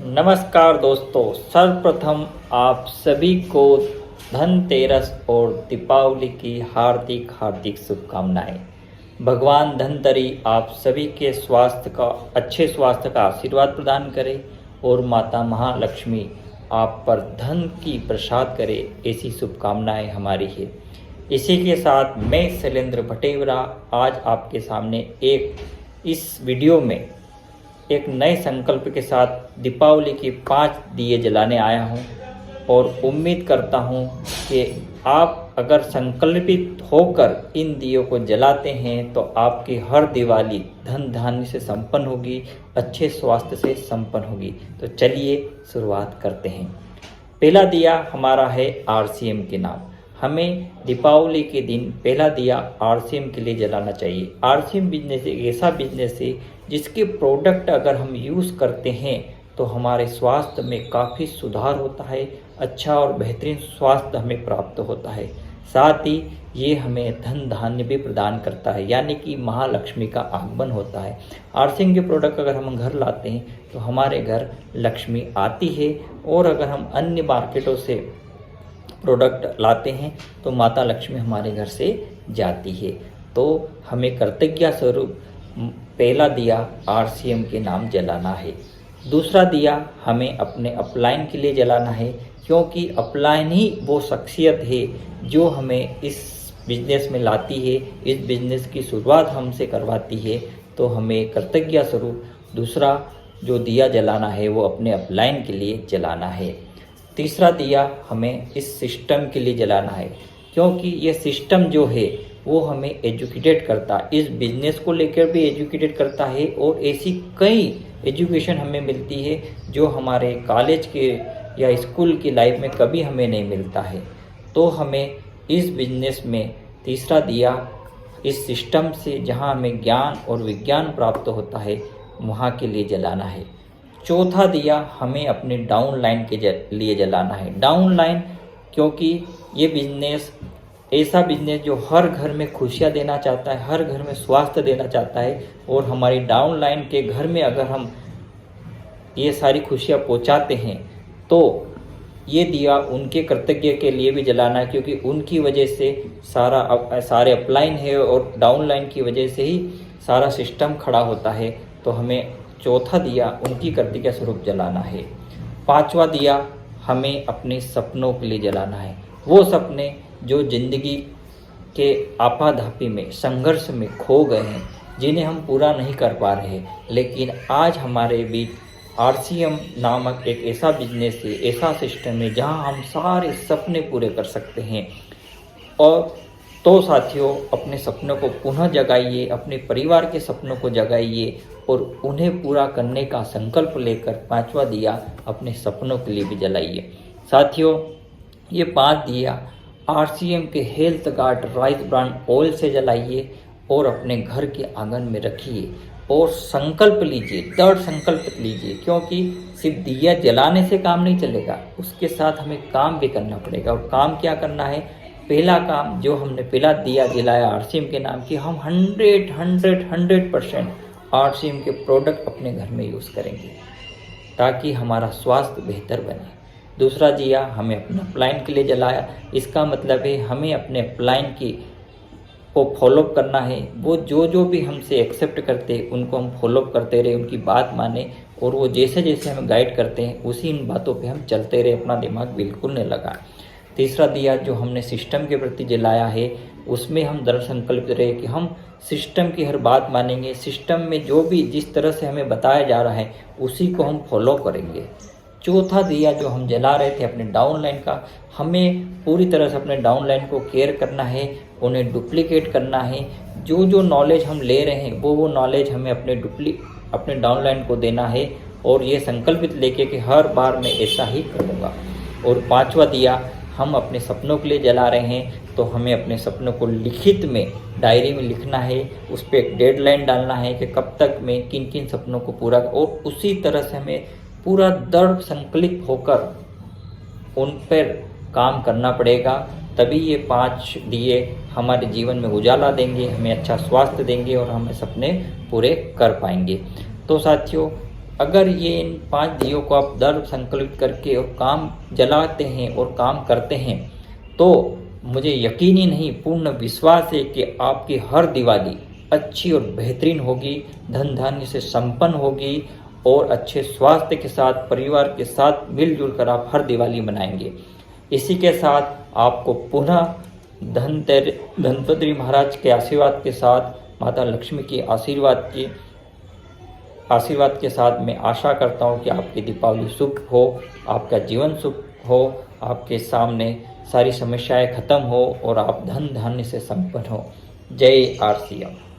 नमस्कार दोस्तों, सर्वप्रथम आप सभी को धनतेरस और दीपावली की हार्दिक हार्दिक शुभकामनाएं। भगवान धनतेरी आप सभी के अच्छे स्वास्थ्य का आशीर्वाद प्रदान करे और माता महालक्ष्मी आप पर धन की प्रसाद करे, ऐसी शुभकामनाएं हमारी है। इसी के साथ मैं शैलेंद्र भटेवरा आज आपके सामने इस वीडियो में एक नए संकल्प के साथ दीपावली के 5 दिए जलाने आया हूं और उम्मीद करता हूं कि आप अगर संकल्पित होकर इन दियों को जलाते हैं तो आपकी हर दिवाली धन धान्य से संपन्न होगी, अच्छे स्वास्थ्य से संपन्न होगी। तो चलिए शुरुआत करते हैं। पहला दिया हमारा है आरसीएम के नाम। हमें दीपावली के दिन पहला दिया आरसीएम के लिए जलाना चाहिए। आरसीएम बिजनेस एक ऐसा बिजनेस है जिसके प्रोडक्ट अगर हम यूज़ करते हैं तो हमारे स्वास्थ्य में काफ़ी सुधार होता है, अच्छा और बेहतरीन स्वास्थ्य हमें प्राप्त होता है। साथ ही ये हमें धन धान्य भी प्रदान करता है, यानी कि महालक्ष्मी का आगमन होता है। आरसीएम के प्रोडक्ट अगर हम घर लाते हैं तो हमारे घर लक्ष्मी आती है, और अगर हम अन्य मार्केटों से प्रोडक्ट लाते हैं तो माता लक्ष्मी हमारे घर से जाती है। तो हमें कृतज्ञता स्वरूप पहला दिया आरसीएम के नाम जलाना है। दूसरा दिया हमें अपने अपलाइन के लिए जलाना है, क्योंकि अपलाइन ही वो शख्सियत है जो हमें इस बिजनेस में लाती है, इस बिजनेस की शुरुआत हमसे करवाती है। तो हमें कृतज्ञता स्वरूप दूसरा जो दिया जलाना है वो अपने अपलाइन के लिए जलाना है। तीसरा दिया हमें इस सिस्टम के लिए जलाना है, क्योंकि ये सिस्टम जो है वो हमें एजुकेटेड करता है, इस बिजनेस को लेकर भी एजुकेटेड करता है, और ऐसी कई एजुकेशन हमें मिलती है जो हमारे कॉलेज के या स्कूल की लाइफ में कभी हमें नहीं मिलता है। तो हमें इस बिजनेस में तीसरा दिया इस सिस्टम से जहां हमें ज्ञान और विज्ञान प्राप्त होता है वहाँ के लिए जलाना है। चौथा दिया हमें अपने डाउन लाइन के लिए जलाना है। डाउन लाइन क्योंकि ये बिजनेस ऐसा बिजनेस जो हर घर में खुशियाँ देना चाहता है, हर घर में स्वास्थ्य देना चाहता है, और हमारी डाउन लाइन के घर में अगर हम ये सारी खुशियाँ पहुँचाते हैं तो ये दिया उनके कृतज्ञ के लिए भी जलाना है, क्योंकि उनकी वजह से सारे अपलाइन है और डाउन लाइन की वजह से ही सारा सिस्टम खड़ा होता है। तो हमें चौथा दिया उनकी कृतज्ञता स्वरूप जलाना है। पांचवा दिया हमें अपने सपनों के लिए जलाना है। वो सपने जो जिंदगी के आपाधापी में संघर्ष में खो गए हैं, जिन्हें हम पूरा नहीं कर पा रहे हैं, लेकिन आज हमारे बीच आरसीएम नामक एक ऐसा बिजनेस है, ऐसा सिस्टम है जहां हम सारे सपने पूरे कर सकते हैं। और तो साथियों, अपने सपनों को पुनः जगाइए, अपने परिवार के सपनों को जगाइए और उन्हें पूरा करने का संकल्प लेकर पांचवा दिया अपने सपनों के लिए भी जलाइए। साथियों, ये 5 दिया आरसीएम के health guard rice brand oil से जलाइए और अपने घर के आंगन में रखिए और संकल्प लीजिए, दृढ़ संकल्प लीजिए, क्योंकि सिर्फ दिया जलाने से काम नहीं चलेगा, उसके साथ हमें काम भी करना पड़ेगा। और काम क्या करना है? पहला काम जो हमने पहला दिया जलाया आरसीएम के नाम की, हम 100% आरसीएम के प्रोडक्ट अपने घर में यूज़ करेंगे ताकि हमारा स्वास्थ्य बेहतर बने। दूसरा दिया हमें अपने अपलाइन के लिए जलाया। इसका मतलब है हमें अपने अपलाइन को फॉलोअप करना है। वो जो भी हमसे एक्सेप्ट करते हैं उनको हम फॉलोअप करते रहे, उनकी बात माने, और वो जैसे जैसे हमें गाइड करते हैं उसी इन बातों पे हम चलते रहे, अपना दिमाग बिल्कुल नहीं लगाए। तीसरा दिया जो हमने सिस्टम के प्रति जलाया है उसमें हम दृढ़ संकल्पित रहे कि हम सिस्टम की हर बात मानेंगे, सिस्टम में जो भी जिस तरह से हमें बताया जा रहा है उसी को हम फॉलो करेंगे। चौथा दिया जो हम जला रहे थे अपने डाउन लाइन का, हमें पूरी तरह से अपने डाउन लाइन को केयर करना है, उन्हें डुप्लीकेट करना है। जो नॉलेज हम ले रहे हैं वो नॉलेज हमें अपने डाउन लाइन को देना है, और ये संकल्पित लेके कि हर बार मैं ऐसा ही करूँगा। और पांचवा दिया हम अपने सपनों के लिए जला रहे हैं, तो हमें अपने सपनों को लिखित में डायरी में लिखना है, उस पर एक डेडलाइन डालना है कि कब तक मैं किन किन सपनों को पूरा, और उसी तरह से हमें पूरा दृढ़ संकल्पित होकर उन पर काम करना पड़ेगा। तभी ये 5 दिए हमारे जीवन में उजाला देंगे, हमें अच्छा स्वास्थ्य देंगे और हमें सपने पूरे कर पाएंगे। तो साथियों, अगर ये इन 5 दियों को आप दर संकल्पित करके और काम जलाते हैं और काम करते हैं तो मुझे यकीन ही नहीं, पूर्ण विश्वास है कि आपकी हर दिवाली अच्छी और बेहतरीन होगी, धन धान्य से संपन्न होगी और अच्छे स्वास्थ्य के साथ परिवार के साथ मिलजुल कर आप हर दिवाली मनाएंगे। इसी के साथ आपको पुनः धनवंतरी महाराज के आशीर्वाद के साथ, माता लक्ष्मी की आशीर्वाद के साथ मैं आशा करता हूँ कि आपकी दीपावली शुभ हो, आपका जीवन शुभ हो, आपके सामने सारी समस्याएं खत्म हो और आप धन धान्य से संपन्न हो। जय आरसीएम।